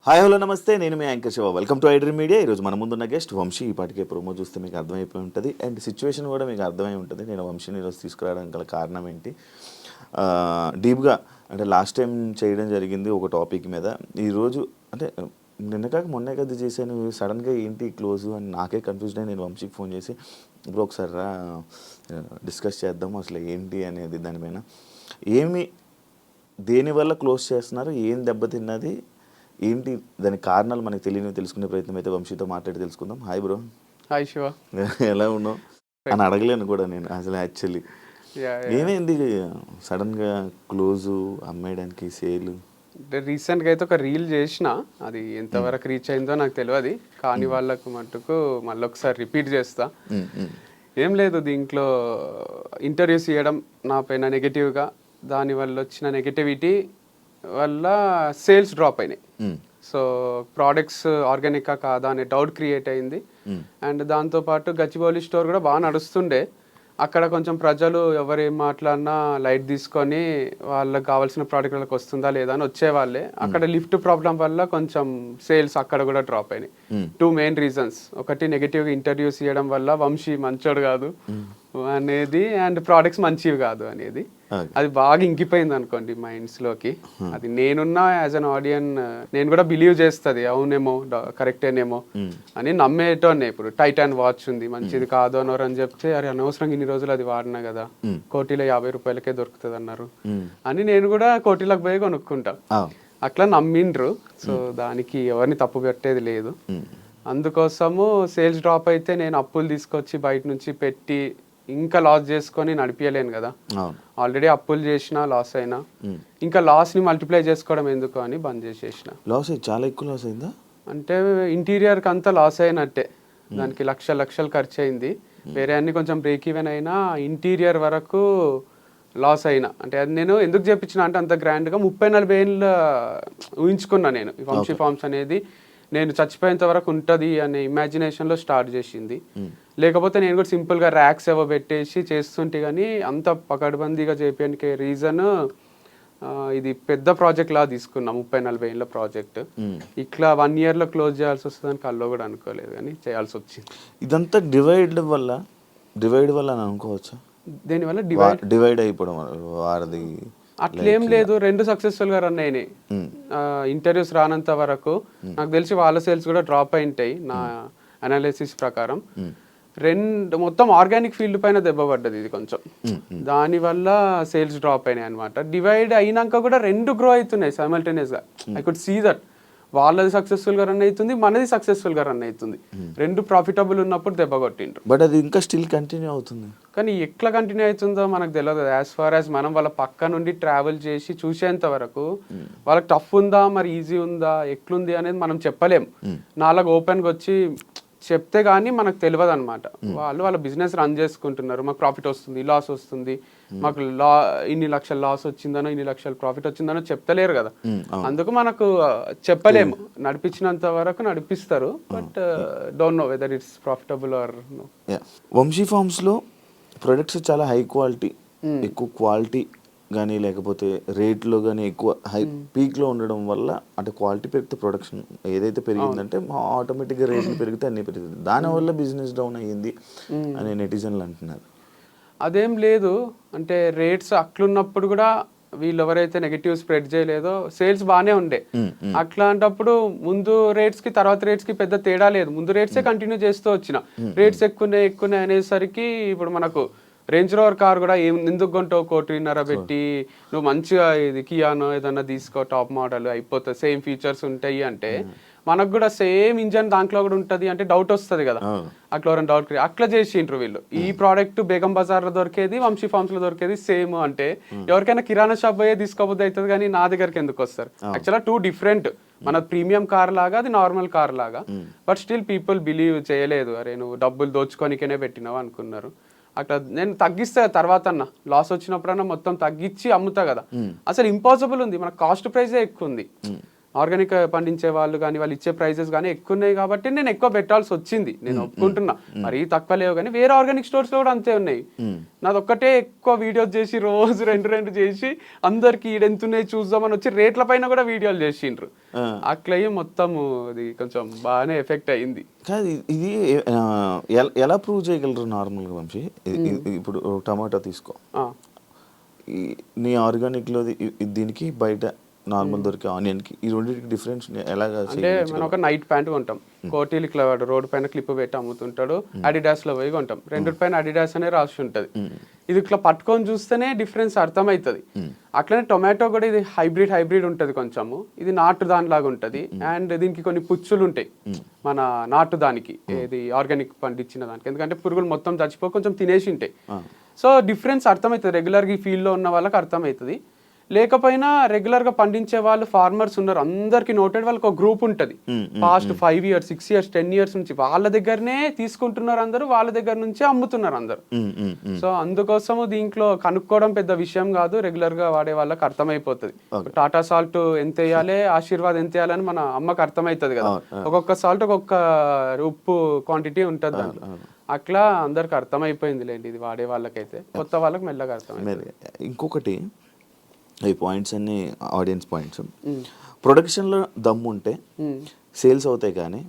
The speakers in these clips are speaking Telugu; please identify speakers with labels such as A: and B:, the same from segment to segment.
A: హాయ్ హలో నమస్తే, నేను మీ anchor Shiva. Welcome to iDream Media. ఈరోజు మన ముందున్న గెస్ట్ వంశీ. ఈ పాటికే ప్రోమో చూస్తే మీకు అర్థమైపోయి ఉంటుంది అండ్ సిచ్యువేషన్ కూడా మీకు అర్థమై ఉంటుంది. నేను వంశీని ఈరోజు తీసుకురావడానికి గల కారణం ఏంటి, డీప్గా అంటే లాస్ట్ టైం చేయడం జరిగింది ఒక టాపిక్ మీద. ఈరోజు అంటే నిన్న కాక మొన్నే కదా చేశాను, సడన్గా ఏంటి క్లోజు అని నాకే కన్ఫ్యూజ్డ్ అయ్యి నేను వంశీకి ఫోన్ చేసి ఇప్పుడు ఒకసారి రా డిస్కస్ చేద్దాం అసలు ఏంటి అనేది, దానిపైన ఏమి దేనివల్ల క్లోజ్ చేస్తున్నారు, ఏం దెబ్బతిన్నది ఏంటి, దాని కారణాలు మనకు తెలియని తెలుసుకునే ప్రయత్నం అయితే వంశీతో మాట్లాడి తెలుసుకుందాం. Hi bro.
B: హాయ్ శివ.
A: ఎలా ఉన్నావు అని అడగలేను కూడా నేను అసలు యాక్చువల్లీ. ఏమైంది సడన్గా క్లోజు అమ్మేయడానికి సేల్?
B: రీసెంట్గా అయితే ఒక రీల్ చేసిన, అది ఎంతవరకు రీచ్ అయిందో నాకు తెలియదు, కానీ వాళ్ళకు మట్టుకు మళ్ళీ ఒకసారి రిపీట్ చేస్తా. ఏం లేదు, దీంట్లో ఇంటర్వ్యూస్ చేయడం నా పైన నెగటివ్గా, దానివల్ల వచ్చిన నెగటివిటీ వల్ల సేల్స్ డ్రాప్ అయినాయి. సో ప్రోడక్ట్స్ ఆర్గానికా కాదా అనే డౌట్ క్రియేట్ అయింది. అండ్ దాంతోపాటు గచ్చిబౌలి స్టోర్ కూడా బాగా నడుస్తుండే, అక్కడ కొంచెం ప్రజలు ఎవరు ఏం మాట్లాడినా లైట్ తీసుకొని వాళ్ళకి కావాల్సిన ప్రోడక్ట్ వాళ్ళకి వస్తుందా లేదా అని వచ్చేవాళ్ళే. అక్కడ లిఫ్ట్ ప్రాబ్లం వల్ల కొంచెం సేల్స్ అక్కడ కూడా డ్రాప్ అయినాయి. 2 మెయిన్ రీజన్స్. ఒకటి నెగటివ్గా ఇంటర్వ్యూస్ చేయడం వల్ల వంశీ మంచోడు కాదు అనేది, అండ్ ప్రోడక్ట్స్ మంచివి కాదు అనేది. అది బాగా ఇంకిపోయింది అనుకోండి మైండ్స్లోకి. అది నేనున్నా యాజ్ అన్ ఆడియన్ నేను కూడా బిలీవ్ చేస్తుంది, అవునేమో కరెక్టేనేమో అని నమ్మేటోనే. ఇప్పుడు టైటాన్ వాచ్ ఉంది, మంచిది కాదు అన్నారు అని చెప్తే, అరే అనవసరంగా ఇన్ని రోజులు అది వాడినా కదా, కోటిలో 50 రూపాయలకే దొరుకుతుంది అన్నారు అని నేను కూడా కోటిలకు పోయి కొనుక్కుంటా. అట్లా నమ్మిండ్రు. సో దానికి ఎవరిని తప్పు పెట్టేది లేదు. అందుకోసము సేల్స్ డ్రాప్ అయితే నేను అప్పులు తీసుకొచ్చి బయట నుంచి పెట్టి ఇంకా లాస్ చేసుకొని నడిపించలేను కదా. ఆల్రెడీ అప్పులు చేసినా లాస్ అయినా, ఇంకా లాస్ ని మల్టిప్లై చేసుకోవడం ఎందుకు అని బంద్ చేసేసిన.
A: లాస్ చాలా ఎక్కువ లాస్ అయిందా?
B: అంటే ఇంటీరియర్ కి అంతా లాస్ అయినట్టే, దానికి లక్షలు ఖర్చు అయింది. వేరే అన్ని కొంచెం బ్రేక్ ఈవెన్ అయినా, ఇంటీరియర్ వరకు లాస్ అయినా. అంటే అది నేను ఎందుకు చెప్పించిన అంటే, అంత గ్రాండ్గా 30-40 ఏళ్ళ ఊహించుకున్నా నేను. ఈ వంశీ ఫార్మ్స్ అనేది నేను చచ్చిపోయేంత వరకు ఉంటుంది అనే ఇమాజినేషన్లో స్టార్ట్ చేసింది. లేకపోతే నేను కూడా సింపుల్గా ర్యాక్స్ ఏవో పెట్టేసి చేస్తుంటే, కానీ అంత పకడ్బందీగా చేయడానికి రీజన్ ఇది పెద్ద ప్రాజెక్ట్ లా తీసుకున్నా, 30-40 ఏళ్ళ ప్రాజెక్ట్. ఇట్లా 1 yearలో క్లోజ్ చేయాల్సి వస్తుందని కల్లో కూడా అనుకోలేదు, కానీ చేయాల్సి వచ్చింది.
A: ఇదంతా డివైడ్ వల్ల అని అనుకోవచ్చా?
B: దేనివల్ల
A: డివైడ్ అయిపోవడం వారిది
B: అట్లేం లేదు, 2 సక్సెస్ఫుల్ గా రన్ అయినాయి. ఇంటర్వ్యూస్ రానంత వరకు నాకు తెలిసి వాళ్ళ సేల్స్ కూడా డ్రాప్ అయింటాయి నా అనాలిసిస్ ప్రకారం. మొత్తం ఆర్గానిక్ ఫీల్డ్ పైన దెబ్బ పడ్డది ఇది కొంచెం, దానివల్ల సేల్స్ డ్రాప్ అయినాయి అనమాట. డివైడ్ అయినాక కూడా 2 గ్రో అవుతున్నాయి సైమల్టేనియస్ గా. ఐ కుడ్ సీ దట్ వాళ్ళది సక్సెస్ఫుల్ గా రన్ అవుతుంది, మనది సక్సెస్ఫుల్ గా రన్ అవుతుంది. 2 ప్రాఫిటబుల్ ఉన్నప్పుడు దెబ్బ కొట్టిండ్రు.
A: బట్ అది ఇంకా స్టిల్ కంటిన్యూ అవుతుంది.
B: కానీ ఎట్లా కంటిన్యూ అవుతుందో మనకు తెలియదు. యాజ్ ఫార్ యాజ్ మనం వాళ్ళ పక్క నుండి ట్రావెల్ చేసి చూసేంత వరకు వాళ్ళకి టఫ్ ఉందా మరి ఈజీ ఉందా ఎట్లుంది అనేది మనం చెప్పలేం. నాలాగా ఓపెన్గా వచ్చి చెప్తే కానీ మనకు తెలియదు అనమాట. వాళ్ళ బిజినెస్ రన్ చేసుకుంటున్నారు, మాకు ప్రాఫిట్ వస్తుంది, లాస్ వస్తుంది, మాకు ఇన్ని లక్షల లాస్ వచ్చిందనో ఇన్ని లక్షల ప్రాఫిట్ వచ్చిందనో చెప్తలేరు కదా. అందుకు మనకు చెప్పలేము. నడిపించినంత వరకు నడిపిస్తారు, but don't know whether it's profitable or no.
A: Vamshi ఫార్మ్స్లో ప్రొడక్ట్స్ చాలా హై క్వాలిటీ, ఎక్కువ క్వాలిటీ కానీ లేకపోతే రేట్లో కానీ ఎక్కువ హై పీక్లో ఉండడం వల్ల, అంటే క్వాలిటీ పెరిగితే ప్రొడక్షన్ ఏదైతే పెరిగిందంటే ఆటోమేటిక్గా రేట్లు పెరిగితే అన్నీ పెరుగుతుంది, దానివల్ల బిజినెస్ డౌన్ అయ్యింది అని నెటిజన్లు అంటున్నారు.
B: అదేం లేదు, అంటే రేట్స్ అట్లున్నప్పుడు కూడా వీళ్ళు ఎవరైతే నెగటివ్ స్ప్రెడ్ చేయలేదో సేల్స్ బాగానే ఉండే. అట్లాంటప్పుడు ముందు రేట్స్ కి తర్వాత రేట్స్ కి పెద్ద తేడా లేదు, ముందు రేట్సే కంటిన్యూ చేస్తూ వచ్చిన. రేట్స్ ఎక్కువ అనేసరికి ఇప్పుడు మనకు రేంజ్ రోవర్ కార్ కూడా ఎందుకు కొంటావు 1.5 పెట్టి, నువ్వు మంచిగా ఇది కియానో ఏదన్నా తీసుకో టాప్ మోడల్ అయిపోతుంది, సేమ్ ఫీచర్స్ ఉంటాయి అంటే మనకు కూడా సేమ్ ఇంజన్ దాంట్లో కూడా ఉంటుంది అంటే డౌట్ వస్తుంది కదా. అట్లా ఎవరైనా డౌట్ అట్లా చేసిండ్రు వీళ్ళు. ఈ ప్రోడక్ట్ బేగం బజార్లో దొరికేది, వంశీ ఫార్మ్స్ లో దొరికేది సేమ్ అంటే ఎవరికైనా కిరాణా షాప్ పోయే తీసుకోబోద్ది అవుతుంది, కానీ నా దగ్గరికి ఎందుకు వస్తారు? యాక్చువల్గా 2 డిఫరెంట్. మన ప్రీమియం కార్ లాగా, అది నార్మల్ కార్ లాగా. బట్ స్టిల్ పీపుల్ బిలీవ్ చేయలేదు, అరే నువ్వు డబ్బులు దోచుకోనికనే పెట్టినావు అనుకున్నారు. అట్లా నేను తగ్గిస్తా తర్వాత అన్న, లాస్ వచ్చినప్పుడన్నా మొత్తం తగ్గించి అమ్ముతా కదా. అసలు ఇంపాసిబుల్ ఉంది, మన కాస్ట్ ప్రైజే ఎక్కువ ఉంది. ఆర్గానిక్ పండించే వాళ్ళు కానీ వాళ్ళు ఇచ్చే ప్రైజెస్ కానీ ఎక్కువ ఉన్నాయి కాబట్టి నేను ఎక్కువ పెట్టాల్సి వచ్చింది. నేను ఒప్పుకుంటున్నా, మరీ తక్కువ లేవు కానీ వేరే ఆర్గానిక్ స్టోర్స్ లో కూడా అంతే ఉన్నాయి. నాది ఒక్కటే ఎక్కువ వీడియోస్ చేసి రోజు రెండు చేసి అందరికి ఈడెంతున్నాయి చూద్దామని వచ్చి రేట్ల పైన కూడా వీడియోలు చేసిండ్రు. అట్లా మొత్తం అది కొంచెం బాగానే ఎఫెక్ట్ అయ్యింది.
A: కాదు ఇది ఎలా ప్రూవ్ చేయగలరు నార్మల్గా వంశీ? ఇప్పుడు టమాటో తీసుకో, నీ ఆర్గానిక్లో దీనికి బయట నార్మల్ దొరికే ఆనియన్కి ఈ రెండింటికి డిఫరెన్స్ ఎలాగా?
B: అంటే మనం ఒక నైట్ ప్యాంట్ కొంటాం, కోటీలు ఇట్లా రోడ్డు పైన క్లిప్ పెట్టి అమ్ముతుంటాడు, అడిడాస్ లో పోయి కొంటాం, రెండు పైన అడిడాస్ అనే రాసి ఉంటది. ఇది ఇట్లా పట్టుకొని చూస్తేనే డిఫరెన్స్ అర్థమవుతుంది. అట్లనే టొమాటో కూడా ఇది హైబ్రిడ్ ఉంటది కొంచెము, ఇది నాటు దానిలాగా ఉంటది. అండ్ దీనికి కొన్ని పుచ్చులు ఉంటాయి మన నాటు దానికి, ఇది ఆర్గానిక్ పండించిన దానికి, ఎందుకంటే పురుగులు మొత్తం చచ్చిపో కొంచెం తినేసి ఉంటాయి. సో డిఫరెన్స్ అర్థమవుతుంది, రెగ్యులర్గా ఈ ఫీల్డ్లో ఉన్న వాళ్ళకి అర్థమవుతుంది. లేకపోయినా రెగ్యులర్ గా పండించే వాళ్ళు ఫార్మర్స్ ఉన్నారు, అందరికి నోటెడ్ వాళ్ళకి ఒక గ్రూప్ ఉంటుంది. పాస్ట్ 5 years 6 years 10 years నుంచి వాళ్ళ దగ్గరనే తీసుకుంటున్నారు అందరూ, వాళ్ళ దగ్గర నుంచే అమ్ముతున్నారు అందరు. సో అందుకోసము దీంట్లో కనుక్కోవడం పెద్ద విషయం కాదు, రెగ్యులర్ గా వాడే వాళ్ళకి అర్థమైపోతుంది. టాటా సాల్ట్ ఎంత వేయాలి, ఆశీర్వాద్ ఎంత వేయాలని మన అమ్మకి అర్థమవుతుంది కదా, ఒక్కొక్క సాల్ట్ ఒక్కొక్క ఉప్పు క్వాంటిటీ ఉంటుంది దాంట్లో. అట్లా అందరికి అర్థమైపోయింది లేండి, ఇది వాడే వాళ్ళకైతే. కొత్త వాళ్ళకి మెల్లగా అర్థమైంది.
A: ఇంకొకటి, ఈ పాయింట్స్ అన్ని ఆడియన్స్ పాయింట్స్, ప్రొడక్షన్లో దమ్ము ఉంటే సేల్స్ అవుతాయి, కానీ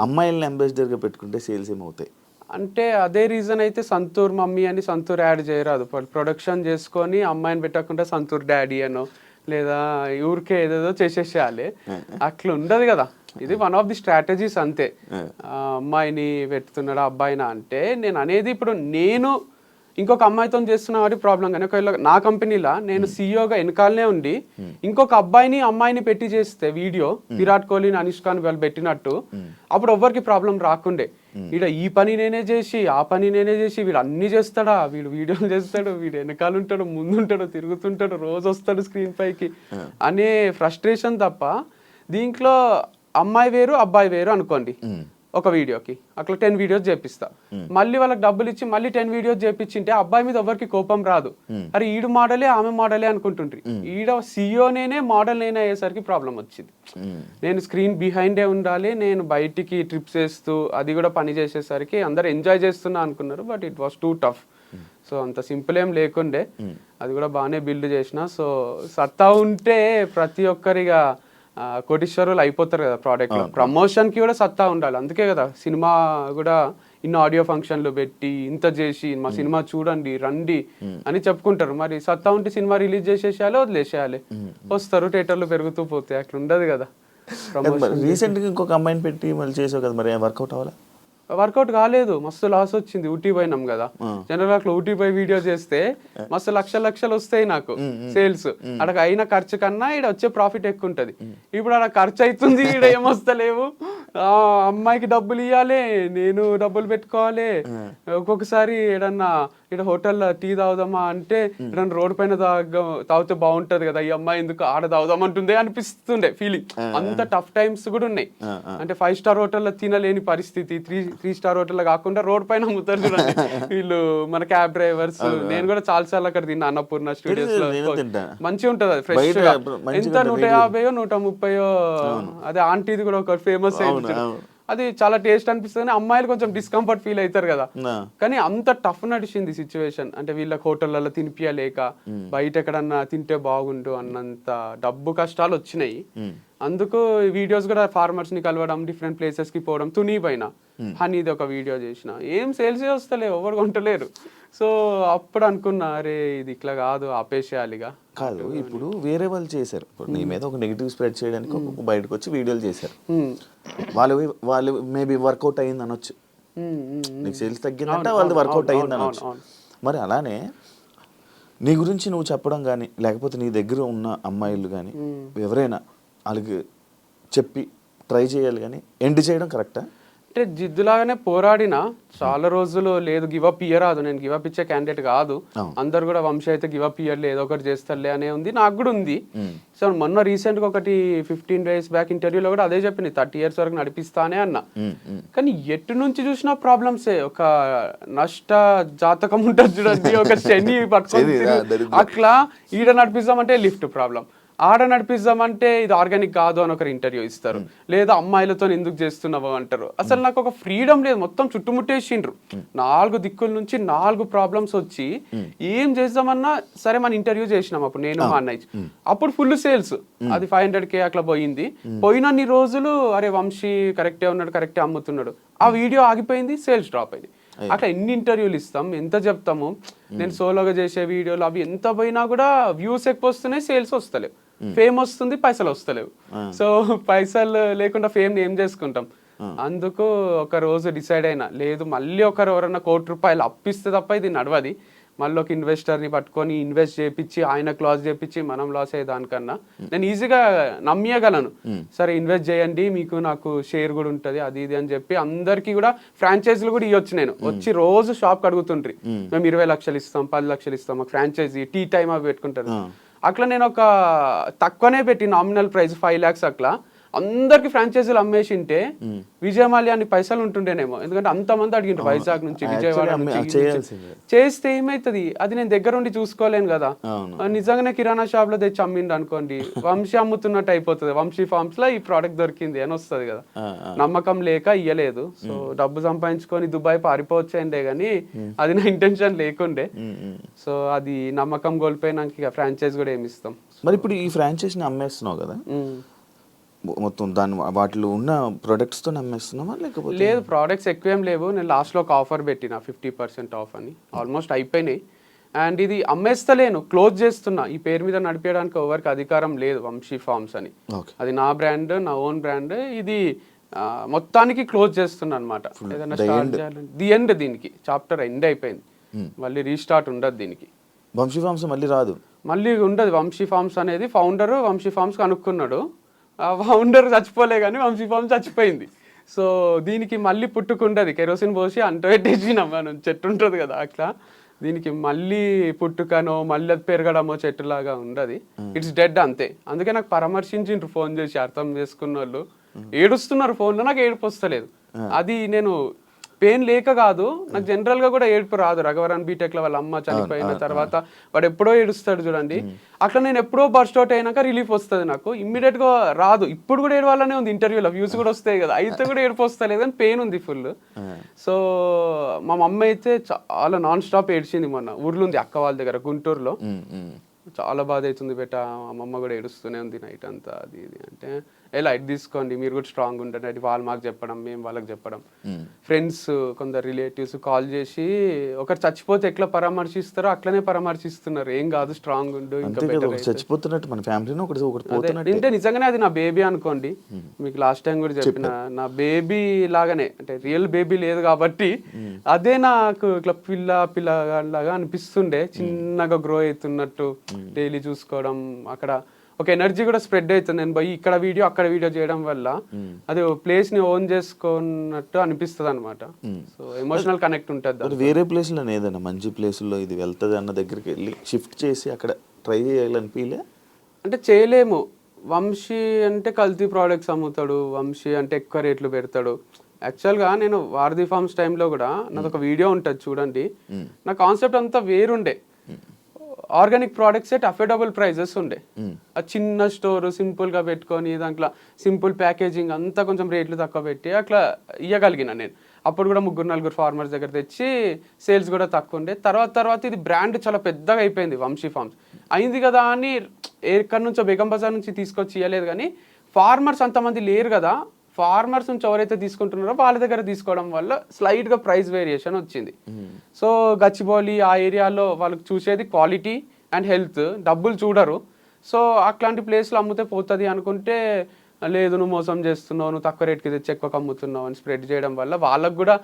A: అమ్మాయిలను అంబాసిడర్గా పెట్టుకుంటే సేల్స్ ఏమవుతాయి?
B: అంటే అదే రీజన్ అయితే సంతూర్ మమ్మీ అని సంతూర్ యాడ్ చేయరాదు. ప్రొడక్షన్ చేసుకొని అమ్మాయిని పెట్టకుండా సంతూర్ డాడీ అనో లేదా ఊరికే ఏదేదో చేసేసేయాలి, అట్లా ఉండదు కదా. ఇది వన్ ఆఫ్ ది స్ట్రాటజీస్ అంతే. అమ్మాయిని పెడుతున్నాడా అబ్బాయినా అంటే నేను అనేది, ఇప్పుడు నేను ఇంకొక అమ్మాయితో చేస్తున్నా కాబట్టి ప్రాబ్లం. కానీ ఒకవేళ నా కంపెనీలో నేను సీఈఓగా వెనకాలనే ఉండి ఇంకొక అబ్బాయిని అమ్మాయిని పెట్టి చేస్తే వీడియో, విరాట్ కోహ్లీని అనుష్కాని వాళ్ళు పెట్టినట్టు, అప్పుడు ఎవ్వరికి ప్రాబ్లం రాకుండే. ఈడ ఈ పని నేనే చేసి ఆ పని నేనే చేసి వీడు అన్ని చేస్తాడా, వీడు వీడియోలు చేస్తాడు, వీడు వెనకాల ఉంటాడు, ముందుంటాడు, తిరుగుతుంటాడు, రోజు వస్తాడు స్క్రీన్ పైకి అనే ఫ్రస్ట్రేషన్ తప్ప. దీంట్లో అమ్మాయి వేరు అబ్బాయి వేరు అనుకోండి, ఒక వీడియోకి అట్లా 10 వీడియోస్ చేపిస్తా, మళ్ళీ వాళ్ళకి డబ్బులు ఇచ్చి మళ్ళీ 10 వీడియోస్ చేపించింటే అబ్బాయి మీద ఎవరికి కోపం రాదు. అరే ఈడు మోడలే ఆమె మోడలే అనుకుంటుండ్రి. ఈడ సీఈఓ నేనే మోడల్ నేనే అయ్యేసరికి ప్రాబ్లం వచ్చింది. నేను స్క్రీన్ బిహైండే ఉండాలి, నేను బయటికి ట్రిప్స్ వేస్తూ అది కూడా పని చేసేసరికి అందరు ఎంజాయ్ చేస్తున్నా అనుకున్నారు, but it was two tough. So అంత సింపుల్ ఏం లేకుండే, అది కూడా బాగానే బిల్డ్ చేసిన. సో సత్తా ఉంటే ప్రతి ఒక్కరిగా కోటీశ్వరులు అయిపోతారు కదా ప్రోడక్ట్ లో. ప్రమోషన్ కి కూడా సత్తా ఉండాలి, అందుకే కదా సినిమా కూడా ఇన్ని ఆడియో ఫంక్షన్లు పెట్టి ఇంత చేసి మా సినిమా చూడండి రండి అని చెప్పుకుంటారు. మరి సత్తా ఉంటే సినిమా రిలీజ్ చేసేసేయాలి, వదిలేసేయాలి, వస్తారు, థియేటర్లు పెరుగుతూ పోతాయి. అట్లా ఉండదు కదా.
A: రీసెంట్ గా ఇంకొక అమ్మాయిని పెట్టి మళ్ళీ చేసావు కదా, మరి వర్కౌట్ అవ్వాలా?
B: వర్కౌట్ కాలేదు, మస్తు లాస్ వచ్చింది. ఊటీ పోయినాం కదా, జనరల్ అట్లా ఊటీ పోయి వీడియో చేస్తే మస్తు లక్షలు వస్తాయి నాకు సేల్స్. అక్కడ అయిన ఖర్చు కన్నా ఇక్కడ వచ్చే ప్రాఫిట్ ఎక్కువ ఉంటది. ఇప్పుడు అక్కడ ఖర్చు అవుతుంది, ఇక్కడ ఏమొస్తలేవు. అమ్మాయికి డబ్బులు ఇవ్వాలి, నేను డబ్బులు పెట్టుకోవాలి. ఒక్కొక్కసారి ఏడన్నా ఇక్కడ హోటల్లో టీ తాగుదామా అంటే ఏదన్నా రోడ్డు పైన తాగితే బాగుంటది కదా, ఈ అమ్మాయి ఎందుకు ఆడ తాగుదామంటుందే అనిపిస్తుండే ఫీలింగ్. అంత టఫ్ టైమ్స్ కూడా ఉన్నాయి. అంటే 5 స్టార్ హోటల్లో తినలేని పరిస్థితి, 3 స్టార్ హోటల్లో కాకుండా రోడ్ పైన అమ్ముతారు చూడండి వీళ్ళు, మన క్యాబ్ డ్రైవర్స్. నేను కూడా చాలా సార్లు అక్కడ తిన్నా, అన్నపూర్ణ స్టూడియోస్ లో. మంచిగా ఉంటది అది, ఫ్రెష్ గా. ఎంత 150 130. అదే ఆంటీది కూడా ఒక ఫేమస్ అయింది, అది చాలా టేస్ట్ అనిపిస్తుంది. కానీ అమ్మాయిలు కొంచెం డిస్కంఫర్ట్ ఫీల్ అవుతారు కదా. కానీ అంత టఫ్ నడిచింది సిచ్యువేషన్. అంటే వీళ్ళకి హోటళ్లలో తినిపియలేక, బయట ఎక్కడన్నా తింటే బాగుండు అన్నంత డబ్బు కష్టాలు వచ్చినాయి. అందుకు వీడియోస్ కూడా ఫార్మర్స్ ని కలవడం, డిఫరెంట్ ప్లేసెస్ కి పోవడం. తుని పైన హనీది ఒక వీడియో చేసిన, ఏం సేల్స్ వస్తలేవు, ఎవరు కొంటలేరు. సో అప్పుడు అనుకున్నా, అరే ఇది ఇట్లా కాదు, ఆపేసేయాలిగా.
A: కాదు, ఇప్పుడు వేరే వాళ్ళు చేశారు, నీ మీద ఒక నెగిటివ్ స్ప్రెడ్ చేయడానికి బయటకు వచ్చి వీడియోలు చేశారు. వాళ్ళు మేబీ వర్కౌట్ అయ్యింది అనొచ్చు, నీకు సేల్స్ తగ్గిందంటే వాళ్ళది వర్కౌట్ అయ్యింది అనొచ్చు. మరి అలానే నీ గురించి నువ్వు చెప్పడం కానీ, లేకపోతే నీ దగ్గర ఉన్న అమ్మాయిలు కానీ ఎవరైనా వాళ్ళకి చెప్పి ట్రై చేయాలి, కానీ ఎండ్ చేయడం కరెక్టా?
B: అంటే జిద్దులాగానే పోరాడినా చాలా రోజులు లేదు, గివప్ ఇయ్యరాదు, నేను గివప్ ఇచ్చే క్యాండిడేట్ కాదు. అందరు కూడా వంశీ అయితే గివప్ ఇయ్యర్లే, ఏదో ఒకటి చేస్తారులే అనే ఉంది, నాకు కూడా ఉంది. సో మొన్న రీసెంట్ గా ఒకటి 15 days బ్యాక్ ఇంటర్వ్యూలో కూడా అదే చెప్పింది, 30 years వరకు నడిపిస్తానే అన్న. కానీ ఎటు నుంచి చూసినా ప్రాబ్లమ్సే. ఒక నష్ట జాతకం ఉంటుంది చూడండి, ఒక శని పట్టుకొని అట్లా ఈడ నడిపిస్తామంటే లిఫ్ట్ ప్రాబ్లం, ఆడ నడిపిద్దామంటే ఇది ఆర్గానిక్ కాదు అని ఒకరు ఇంటర్వ్యూ ఇస్తారు, లేదా అమ్మాయిలతో ఎందుకు చేస్తున్నావు అంటారు. అసలు నాకు ఒక ఫ్రీడమ్ లేదు, మొత్తం చుట్టుముట్టేసిండ్రు. 4 దిక్కుల నుంచి 4 ప్రాబ్లమ్స్ వచ్చి ఏం చేద్దామన్నా సరే మన ఇంటర్వ్యూ చేసినాం అప్పుడు నేను మా అన్నయ్య. అప్పుడు ఫుల్ సేల్స్, అది 500K అట్లా పోయింది. పోయినన్ని రోజులు అరే వంశీ కరెక్టే ఉన్నాడు, కరెక్టే అమ్ముతున్నాడు, ఆ వీడియో ఆగిపోయింది, సేల్స్ డ్రాప్ అయింది. అట్లా ఎన్ని ఇంటర్వ్యూలు ఇస్తాం, ఎంత చెప్తాము. నేను సోలోగా చేసే వీడియోలు అవి ఎంత పోయినా కూడా వ్యూస్ ఎక్కువ వస్తున్నాయి, సేల్స్ వస్తలేవు. ఫేమ్ వస్తుంది, పైసలు వస్తలేవు. సో పైసలు లేకుండా ఫేమ్ ఏం చేసుకుంటాం. అందుకు ఒక రోజు డిసైడ్ అయినా, లేదు మళ్ళీ ఒకరు ఎవరన్నా ₹1,00,00,000 అప్పిస్తే తప్ప ఇది నడవది. మళ్ళీ ఒక ఇన్వెస్టర్ని పట్టుకొని ఇన్వెస్ట్ చేయించి ఆయనకు లాస్ చేయించి మనం లాస్ అయ్యే దానికన్నా నేను ఈజీగా నమ్మియగలను. సరే ఇన్వెస్ట్ చేయండి, మీకు నాకు షేర్ కూడా ఉంటుంది, అది ఇది అని చెప్పి అందరికీ కూడా ఫ్రాంచైజీలు కూడా ఇవ్వచ్చు. నేను వచ్చి రోజు షాప్కి అడుగుతుండ్రి, మేము 20 లక్షలు ఇస్తాం, 10 లక్షలు ఇస్తాం, మాకు ఫ్రాంచైజీ టీ టైమ్ అవి పెట్టుకుంటారు. అట్లా నేను ఒక తక్కువనే పెట్టి నామినల్ ప్రైస్ 5 lakhs అట్లా అందరికి ఫ్రాంచైజీలు అమ్మేసింటే విజయమాల్యా అని పైసలు ఉంటుండేనేమో. ఎందుకంటే అంతమంది అడిగిండ్రు వైజాగ్ నుంచి, విజయవాడ నుంచి. చేస్తే ఏమైతుంది, అది నేను దగ్గర ఉండి చూసుకోలేను కదా. నిజంగానే కిరాణా షాప్ లో తెచ్చి అమ్మిండు అనుకోండి, వంశీ అమ్ముతున్నట్టు అయిపోతుంది. వంశీ ఫార్మ్స్ లో ఈ ప్రోడక్ట్ దొరికింది అని వస్తుంది కదా. నమ్మకం లేక ఇయ్యలేదు. సో డబ్బు సంపాదించుకొని దుబాయ్ పారిపోవచ్చండే గానీ అది నా ఇంటెన్షన్ లేకుండే. సో అది నమ్మకం కోల్పోయినాక ఇక ఫ్రాంచైజ్ కూడా ఏమి ఇస్తాం.
A: మరి ఇప్పుడు ఈ ఫ్రాంచైజీని అమ్మేస్తున్నావు కదా, మొత్తం దాని వాటిలో ఉన్న ప్రొడక్ట్స్తో అమ్మేస్తున్నావా లేకపోతే?
B: లేదు, ప్రోడక్ట్స్ ఎక్కువ ఏం లేవు. నేను లాస్ట్లో ఒక ఆఫర్ పెట్టిన 50% ఆఫ్ అని, ఆల్మోస్ట్ అయిపోయినాయి. అండ్ ఇది అమ్మేస్తలేను, క్లోజ్ చేస్తున్నా. ఈ పేరు మీద నడిపేయడానికి ఎవరికి అధికారం లేదు, వంశీ ఫార్మ్స్ అని. అది నా బ్రాండ్, నా ఓన్ బ్రాండ్. ఇది మొత్తానికి క్లోజ్ చేస్తున్నా అనమాట. ఏదైనా స్టార్ట్ చేయాలంటే ది ఎండ్, దీనికి చాప్టర్ ఎండ్ అయిపోయింది, మళ్ళీ రీస్టార్ట్ ఉండదు దీనికి.
A: వంశీ ఫార్మ్స్ మళ్ళీ రాదు,
B: మళ్ళీ ఉండదు. వంశీ ఫార్మ్స్ అనేది ఫౌండర్ వంశీ ఫార్మ్స్ కనుక్కున్నాడు, ఆ ఫౌండర్ చచ్చిపోలే కానీ వంశీ ఫార్మ్స్ చచ్చిపోయింది. సో దీనికి మళ్ళీ పుట్టుకుండదు, కెరోసిన్ పోసి అంట పెట్టేసినాం మనం, చెట్టు ఉంటుంది కదా అట్లా. దీనికి మళ్ళీ పుట్టుకనో మళ్ళీ అది పెరగడమో చెట్టులాగా ఉండదు, ఇట్స్ డెడ్ అంతే. అందుకే నాకు పరామర్శించిండ్రు ఫోన్ చేసి, అర్థం చేసుకున్న వాళ్ళు ఏడుస్తున్నారు ఫోన్లో, నాకు ఏడుపు వస్తలేదు. అది నేను పెయిన్ లేక కాదు, నాకు జనరల్ గా కూడా ఏడుపు రాదు. రఘవరన్ బీటెక్ లో వాళ్ళ అమ్మ చనిపోయిన తర్వాత వాడు ఎప్పుడో ఏడుస్తాడు చూడండి, అట్లా నేను ఎప్పుడో బర్స్ట్ అవుట్ అయినాక రిలీఫ్ వస్తుంది నాకు, ఇమ్మీడియట్ గా రాదు. ఇప్పుడు కూడా ఏడవాలనే ఉంది, ఇంటర్వ్యూలో వ్యూస్ కూడా వస్తాయి కదా, అయితే కూడా ఏడుపు వస్తలేదు కానీ పెయిన్ ఉంది ఫుల్. సో మా మమ్మ అయితే చాలా నాన్ స్టాప్ ఏడ్చింది. మొన్న ఊర్లో ఉంది అక్క వాళ్ళ దగ్గర గుంటూరులో, చాలా బాధ అవుతుంది బెట, అమ్మమ్మ కూడా ఏడుస్తూనే ఉంది నైట్ అంతా, అది ఇది అంటే ఏ లైట్ తీసుకోండి, మీరు కూడా స్ట్రాంగ్ ఉంటుంది. అది వాళ్ళు మాకు చెప్పడం, మేము వాళ్ళకి చెప్పడం. ఫ్రెండ్స్ కొందరు రిలేటివ్స్ కాల్ చేసి ఒకరు చచ్చిపోతే ఎట్లా పరామర్శిస్తారో అట్లనే పరామర్శిస్తున్నారు, ఏం కాదు స్ట్రాంగ్ ఉండు, ఇంకా
A: చచ్చిపోతున్నట్టు మన ఫ్యామిలీలో
B: అంటే నిజంగానే అది నా బేబీ అనుకోండి. మీకు లాస్ట్ టైం కూడా చెప్పిన, నా బేబీ లాగానే, అంటే రియల్ బేబీ లేదు కాబట్టి అదే నాకు ఇట్లా పిల్ల లాగా అనిపిస్తుండే, చిన్నగా గ్రో అవుతున్నట్టు డైలీ చూసుకోవడం. అక్కడ ఒక ఎనర్జీ కూడా స్ప్రెడ్ అవుతుంది. నేను పోయి ఇక్కడ వీడియో అక్కడ వీడియో చేయడం వల్ల అది ప్లేస్ ని ఓన్ చేసుకున్నట్టు అనిపిస్తుంది అనమాట. సో ఎమోషనల్ కనెక్ట్ ఉంటుంది.
A: వేరే ప్లేస్ లో ఏదైనా మంచి ప్లేస్ లో ఇది వెళ్తుంది అన్న దగ్గరికి వెళ్ళి షిఫ్ట్ చేసి అక్కడ ట్రై చేయాలనిపించలే? అంటే
B: చేయలేము. వంశీ అంటే కల్తీ ప్రోడక్ట్స్ అమ్ముతాడు, వంశీ అంటే ఎక్కువ రేట్లు పెడతాడు. యాక్చువల్గా నేను వారధి ఫార్మ్స్ టైంలో కూడా నాకు ఒక వీడియో ఉంటుంది చూడండి, నా కాన్సెప్ట్ అంతా వేరుండే. Organic products at affordable prices ఉండే, ఆ చిన్న స్టోర్ సింపుల్ గా పెట్టుకొని దాంట్లో సింపుల్ ప్యాకేజింగ్ అంతా కొంచెం రేట్లు తక్కువ పెట్టి అట్లా ఇవ్వగలిగిన నేను. అప్పుడు కూడా 3-4 ఫార్మర్స్ దగ్గర తెచ్చి సేల్స్ కూడా తక్కువ ఉండే. తర్వాత ఇది బ్రాండ్ చాలా పెద్దగా అయిపోయింది వంశీ ఫార్మ్స్. అయింది కదా అని ఎక్కడి నుంచో బేగం బజార్ నుంచి తీసుకొచ్చి ఇవ్వలేదు, కానీ ఫార్మర్స్ అంతమంది లేరు కదా, ఫార్మర్స్ నుంచి ఎవరైతే తీసుకుంటున్నారో వాళ్ళ దగ్గర తీసుకోవడం వల్ల స్లైట్ గా ప్రైస్ వేరియేషన్ వచ్చింది. సో గచ్చిబౌలి ఆ ఏరియాలో వాళ్ళకి చూసేది క్వాలిటీ అండ్ హెల్త్, డబ్బులు చూడరు. సో అట్లాంటి ప్లేస్లో అమ్మితే పోతుంది అనుకుంటే, లేదు నువ్వు మోసం చేస్తున్నావు, నువ్వు తక్కువ రేట్కి తెచ్చి ఎక్కువ అమ్ముతున్నావు అని స్ప్రెడ్ చేయడం వల్ల వాళ్ళకు కూడా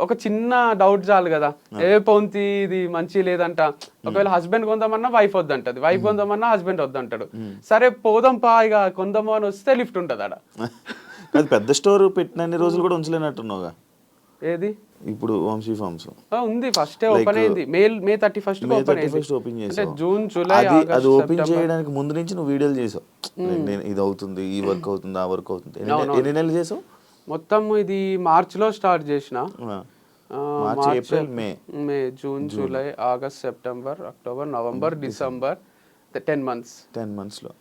B: ఒక చిన్న డౌట్ చాలు కదా, ఏ పొంతి ఇది మంచి లేదంట. ఒకవేళ హస్బెండ్ కొందామన్నా వైఫ్ వద్దంటది, వైఫ్ కొందామన్నా హస్బెండ్ వద్దంటాడు. సరే పోదాం పా ఇక కొందామో అని వస్తే లిఫ్ట్ ఉంటుంది ఆడ.
A: అది పెద్ద స్టోర్ పెట్టినన్ని రోజులు కూడా ఉంచలేనట్టున్నావుగా.
B: ఏది
A: ఇప్పుడు వంశీ ఫార్మ్స్
B: ఉంది, ఫస్ట్ ఓపెన్ అయింది May 31st
A: ఓపెన్ చేసావు.
B: జూన్ జూలై
A: అది ఓపెన్ చేయడానికి ముందు నుంచి నువ్వు వీడియోలు చేసావు, నేను ఇది అవుతుంది, ఈ వర్క్ అవుతుంది, ఆ వర్క్ అవుతుంది. ఎన్ని నెలలు చేసావు
B: మొత్తం? ఇది మార్చ్ లో స్టార్ట్ చేసిన,
A: March April
B: May June July August September October November December 10 months.
A: 10 months లో